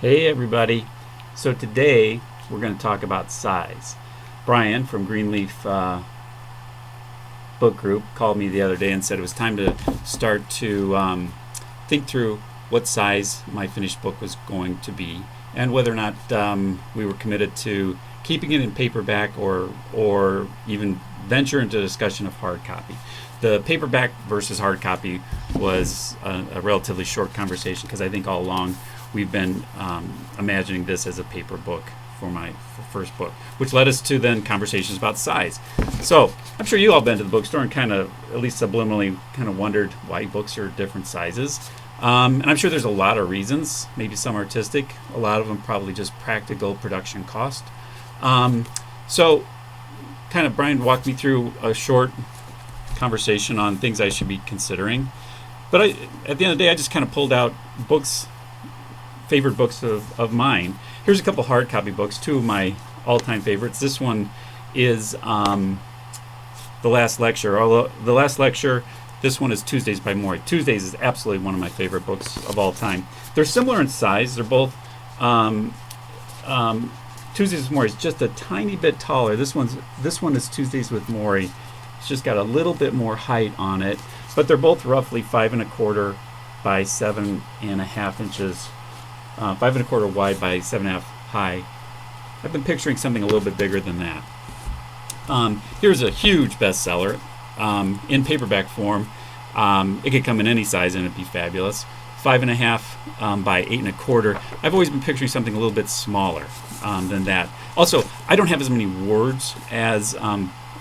Hey everybody. So today we're going to talk about size. Brian from Greenleaf Book Group called me the other day and said it was time to start to think through what size my finished book was going to be and whether or not we were committed to keeping it in paperback or even venture into a discussion of hard copy. The paperback versus hard copy was a relatively short conversation because I think all along we've been imagining this as a paper book for my first book, which led us to then conversations about size. So I'm sure you all been to the bookstore and kind of, at least subliminally, kind of wondered why books are different sizes. And I'm sure there's a lot of reasons, maybe some artistic, a lot of them probably just practical production cost. So kind of Brian walked me through a short conversation on things I should be considering. But at the end of the day, I just kind of pulled out favorite books of mine. Here's a couple hard copy books, two of my all-time favorites. This one is The Last Lecture. Although The Last Lecture, this one is Tuesdays by Maury. Tuesdays is absolutely one of my favorite books of all time. They're similar in size. They're both Tuesdays with Maury is just a tiny bit taller. This one is Tuesdays with Maury. It's just got a little bit more height on it, but they're both roughly 5 1/4 by 7.5 inches. 5 1/4 wide by 7.5 high. I've been picturing something a little bit bigger than that. Here's a huge bestseller in paperback form. It could come in any size and it'd be fabulous. 5 1/2 by 8 1/4. I've always been picturing something a little bit smaller than that. Also, I don't have as many words as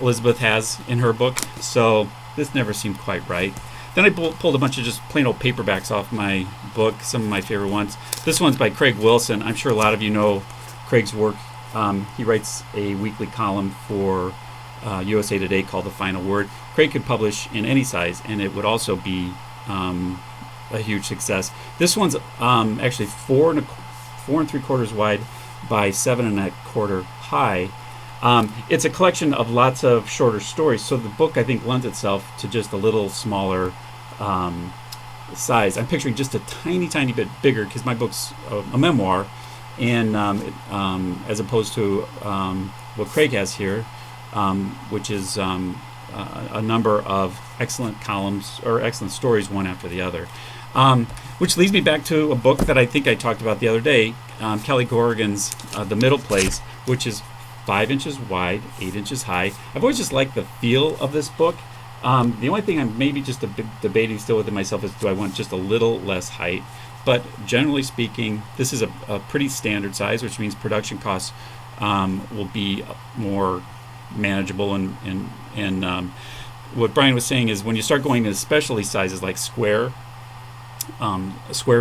Elizabeth has in her book, so this never seemed quite right. Then I pulled a bunch of just plain old paperbacks off my book, some of my favorite ones. This one's by Craig Wilson. I'm sure a lot of you know Craig's work. He writes a weekly column for USA Today called The Final Word. Craig could publish in any size, and it would also be a huge success. This one's actually 4 3/4 wide by 7 1/4 high. It's a collection of lots of shorter stories, so the book I think lends itself to just a little smaller size. I'm picturing just a tiny bit bigger because my book's a memoir, and as opposed to what Craig has here, which is a number of excellent columns or excellent stories, one after the other. Which leads me back to a book that I think I talked about the other day, Kelly Corrigan's The Middle Place, which is 5 inches wide, 8 inches high. I've always just liked the feel of this book. The only thing I'm maybe just debating still within myself is, do I want just a little less height? But generally speaking, this is a pretty standard size, which means production costs will be more manageable. And what Brian was saying is when you start going to specialty sizes like square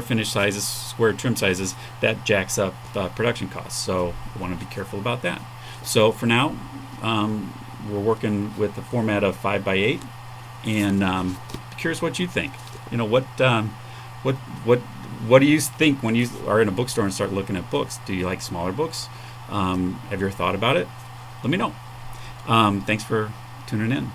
finish sizes, square trim sizes, that jacks up production costs. So I want to be careful about that. So for now, we're working with the format of 5 by 8, and curious what you think. You know, what do you think when you are in a bookstore and start looking at books? Do you like smaller books? Have you ever thought about it? Let me know. Thanks for tuning in.